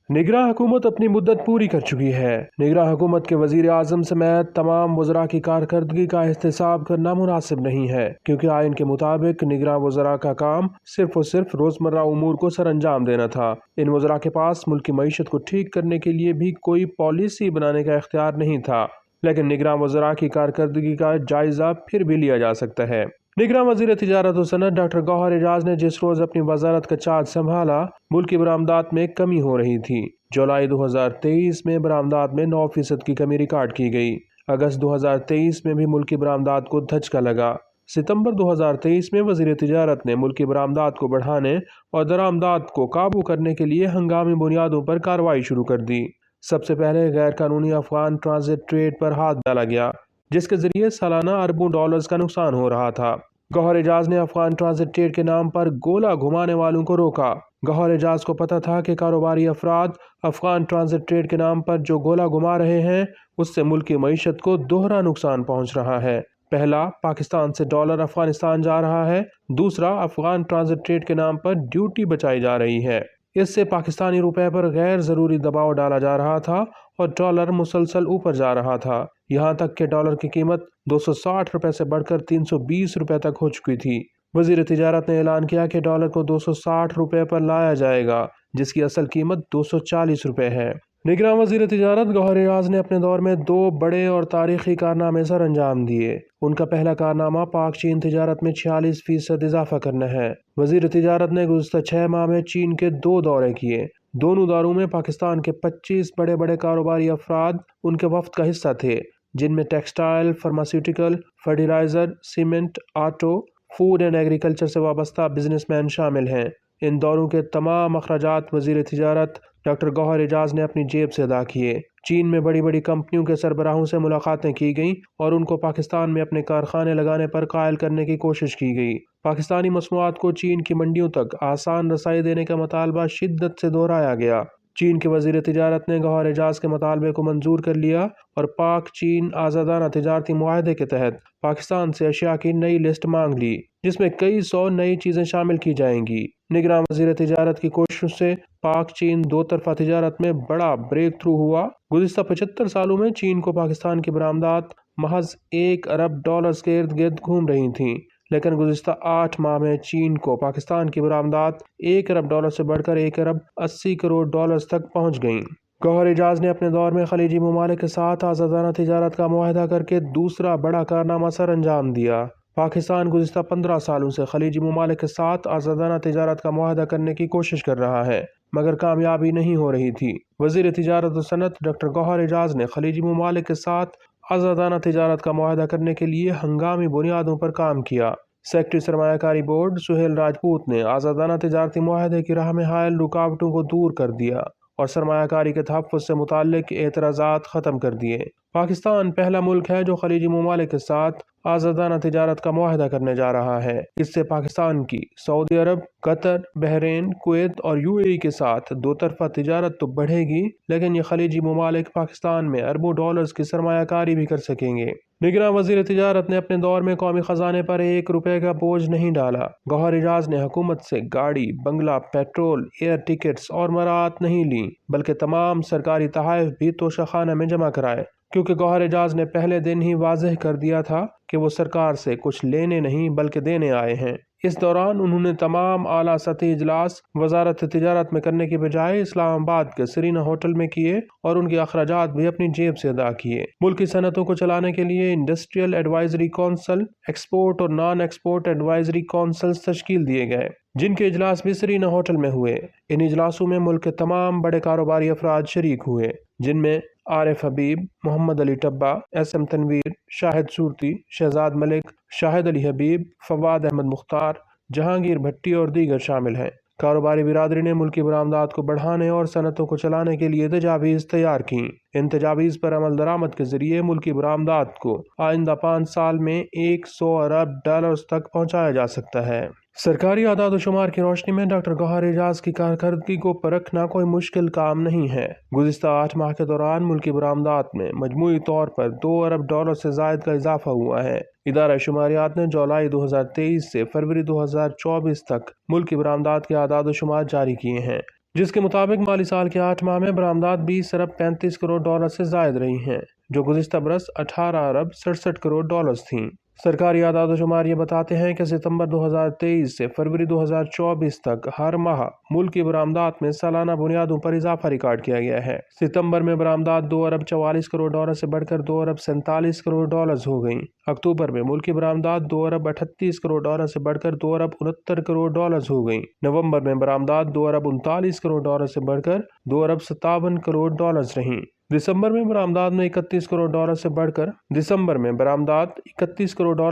نگراں حکومت اپنی مدت پوری کر چکی ہے۔ نگراں حکومت کے وزیر اعظم سمیت تمام وزراء کی کارکردگی کا احتساب کرنا مناسب نہیں ہے، کیونکہ آئین کے مطابق نگراں وزراء کا کام صرف اور صرف روزمرہ امور کو سر انجام دینا تھا۔ ان وزراء کے پاس ملک کی معیشت کو ٹھیک کرنے کے لیے بھی کوئی پالیسی بنانے کا اختیار نہیں تھا، لیکن نگراں وزراء کی کارکردگی کا جائزہ پھر بھی لیا جا سکتا ہے۔ نگراں وزیر تجارت و صنعت ڈاکٹر گوہر اعجاز نے جس روز اپنی وزارت کا چارج سنبھالا، ملکی برآمدات میں کمی ہو رہی تھی۔ جولائی 2023 میں برآمدات میں 9% کی کمی ریکارڈ کی گئی۔ اگست 2023 میں بھی ملکی برآمدات کو دھچکا لگا۔ ستمبر 2023 میں وزیر تجارت نے ملکی برآمدات کو بڑھانے اور درآمدات کو قابو کرنے کے لیے ہنگامی بنیادوں پر کارروائی شروع کر دی۔ سب سے پہلے غیر قانونی افغان ٹرانزٹ ٹریڈ پر ہاتھ ڈالا گیا، جس کے ذریعے سالانہ اربوں ڈالرز کا نقصان ہو رہا تھا۔ گوہر اعجاز نے افغان ٹرانزٹ ٹریڈ کے نام پر گولہ گھمانے والوں کو روکا۔ گوہر اعجاز کو پتہ تھا کہ کاروباری افراد افغان ٹرانزٹ ٹریڈ کے نام پر جو گولہ گھما رہے ہیں، اس سے ملک کی معیشت کو دوہرا نقصان پہنچ رہا ہے۔ پہلا، پاکستان سے ڈالر افغانستان جا رہا ہے۔ دوسرا، افغان ٹرانزٹ ٹریڈ کے نام پر ڈیوٹی بچائی جا رہی ہے۔ اس سے پاکستانی روپے پر غیر ضروری دباؤ ڈالا جا رہا تھا اور ڈالر مسلسل اوپر جا رہا تھا، یہاں تک کہ ڈالر کی قیمت 260 روپے سے بڑھ کر 320 روپے تک ہو چکی تھی۔ وزیر تجارت نے اعلان کیا کہ ڈالر کو 260 روپے پر لایا جائے گا، جس کی اصل قیمت 240 روپے ہے۔ نگراں وزیر تجارت گوہر اعجاز نے اپنے دور میں 2 بڑے اور تاریخی کارنامے سر انجام دیے۔ ان کا پہلا کارنامہ پاک چین تجارت میں 46% اضافہ کرنا ہے۔ وزیر تجارت نے گزشتہ 6 ماہ میں چین کے 2 دورے کیے۔ دونوں دوروں میں پاکستان کے 25 بڑے بڑے کاروباری افراد ان کے وفد کا حصہ تھے، جن میں textile, pharmaceutical, fertiliser, cement, auto, food and agriculture سے وابستہ بزنس مین شامل ہیں۔ ان دوروں کے تمام اخراجات وزیر تجارت ڈاکٹر گوہر اعجاز نے اپنی جیب سے ادا کیے۔ چین میں بڑی بڑی کمپنیوں کے سربراہوں سے ملاقاتیں کی گئیں اور ان کو پاکستان میں اپنے کارخانے لگانے پر قائل کرنے کی کوشش کی گئی۔ پاکستانی مصنوعات کو چین کی منڈیوں تک آسان رسائی دینے کا مطالبہ شدت سے دہرایا گیا۔ چین کے وزیر تجارت نے گوہر اعجاز کے مطالبے کو منظور کر لیا اور پاک چین آزادانہ تجارتی معاہدے کے تحت پاکستان سے اشیاء کی نئی لسٹ مانگ لی، جس میں کئی 100 نئی چیزیں شامل کی جائیں گی۔ نگراں وزیر تجارت کی کوششوں سے پاک چین 2 طرفہ تجارت میں بڑا بریک تھرو ہوا۔ گزشتہ 75 سالوں میں چین کو پاکستان کی برآمدات محض 1 ارب ڈالرز کے ارد گرد گھوم رہی تھیں، لیکن گزشتہ 8 ماہ میں چین کو پاکستان کی برآمدات 1 ارب ڈالر سے بڑھ کر 1 ارب 80 کروڑ ڈالرز تک پہنچ گئیں۔ گوہر اعجاز نے اپنے دور میں خلیجی ممالک کے ساتھ آزادانہ تجارت کا معاہدہ کر کے دوسرا بڑا کارنامہ سر انجام دیا۔ پاکستان گزشتہ 15 سالوں سے خلیجی ممالک کے ساتھ آزادانہ تجارت کا معاہدہ کرنے کی کوشش کر رہا ہے، مگر کامیابی نہیں ہو رہی تھی۔ وزیر تجارت و صنعت ڈاکٹر گوہر اعجاز نے خلیجی ممالک کے ساتھ آزادانہ تجارت کا معاہدہ کرنے کے لیے ہنگامی بنیادوں پر کام کیا۔ سیکرٹری سرمایہ کاری بورڈ سہیل راجپوت نے آزادانہ تجارتی معاہدے کی راہ میں حائل رکاوٹوں کو دور کر دیا اور سرمایہ کاری کے تحفظ سے متعلق اعتراضات ختم کر دیے۔ پاکستان پہلا ملک ہے جو خلیجی ممالک کے ساتھ آزادانہ تجارت کا معاہدہ کرنے جا رہا ہے۔ اس سے پاکستان کی سعودی عرب، قطر، بحرین، کویت اور UAE کے ساتھ 2 طرفہ تجارت تو بڑھے گی، لیکن یہ خلیجی ممالک پاکستان میں اربوں ڈالرز کی سرمایہ کاری بھی کر سکیں گے۔ نگراں وزیر تجارت نے اپنے دور میں قومی خزانے پر 1 روپے کا بوجھ نہیں ڈالا۔ گوہر اعجاز نے حکومت سے گاڑی، بنگلہ، پیٹرول، ایئر ٹکٹس اور مراعات نہیں لیں، بلکہ تمام سرکاری تحائف بھی توشہ خانہ میں جمع کرائے، کیونکہ گوہر اعجاز نے پہلے دن ہی واضح کر دیا تھا کہ وہ سرکار سے کچھ لینے نہیں بلکہ دینے آئے ہیں۔ اس دوران انہوں نے تمام اعلیٰ سطحی اجلاس وزارت تجارت میں کرنے کی بجائے اسلام آباد کے سرینا ہوٹل میں کیے اور ان کے اخراجات بھی اپنی جیب سے ادا کیے۔ ملکی صنعتوں کو چلانے کے لیے انڈسٹریل ایڈوائزری کونسل، ایکسپورٹ اور نان ایکسپورٹ ایڈوائزری کونسلز تشکیل دیے گئے، جن کے اجلاس بھی سرینا ہوٹل میں ہوئے۔ ان اجلاسوں میں ملک کے تمام بڑے کاروباری افراد شریک ہوئے، جن میں عارف حبیب، محمد علی ٹبہ، SM تنویر، شاہد صورتی، شہزاد ملک، شاہد علی حبیب، فواد احمد مختار، جہانگیر بھٹی اور دیگر شامل ہیں۔ کاروباری برادری نے ملکی برآمدات کو بڑھانے اور صنعتوں کو چلانے کے لیے تجاویز تیار کیں۔ ان تجاویز پر عمل درآمد کے ذریعے ملکی برآمدات کو آئندہ 5 سال میں 100 ارب ڈالرز تک پہنچایا جا سکتا ہے۔ سرکاری اعداد و شمار کی روشنی میں ڈاکٹر گوہر اعجاز کی کارکردگی کو پرکھنا کوئی مشکل کام نہیں ہے۔ گزشتہ 8 ماہ کے دوران ملکی برآمدات میں مجموعی طور پر 2 ارب ڈالر سے زائد کا اضافہ ہوا ہے۔ ادارہ شماریات نے جولائی 2023 سے فروری 2024 تک ملکی برآمدات کے اعداد و شمار جاری کیے ہیں۔ جس کے مطابق مالی سال کے 8 ماہ میں برآمدات 20 ارب 35 کروڑ ڈالر سے زائد رہی ہیں، جو گزشتہ برس 18 ارب 67 کروڑ ڈالرز تھیں۔ سرکاری اعداد و شمار یہ بتاتے ہیں کہ ستمبر 2023 سے فروری 2024 تک ہر ماہ ملک کی برآمدات میں سالانہ بنیادوں پر اضافہ ریکارڈ کیا گیا ہے۔ ستمبر میں برآمدات 2 ارب 44 کروڑ ڈالر سے بڑھ کر 2 ارب 47 کروڑ ڈالرز ہو گئیں۔ اکتوبر میں ملک کی برآمدات 2 ارب 38 کروڑ ڈالر سے بڑھ کر 2 ارب 69 کروڑ ڈالرز ہو گئیں۔ نومبر میں برآمدات 2 ارب 39 کروڑ ڈالر سے بڑھ کر 2 ارب 57 کروڑ ڈالرز رہیں۔ دسمبر میں برآمدات 31 کروڑ ڈالر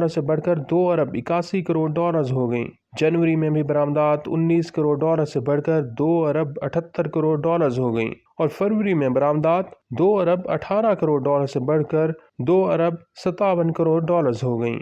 سے بڑھ کر 2 ارب 81 کروڑ ڈالرز ہو گئیں۔ جنوری میں بھی برآمدات 19 کروڑ ڈالر سے بڑھ کر 2 ارب 78 کروڑ ڈالرز ہو گئیں اور فروری میں برآمدات 2 ارب 18 کروڑ ڈالر سے بڑھ کر 2 ارب 57 کروڑ ڈالرز ہو گئیں۔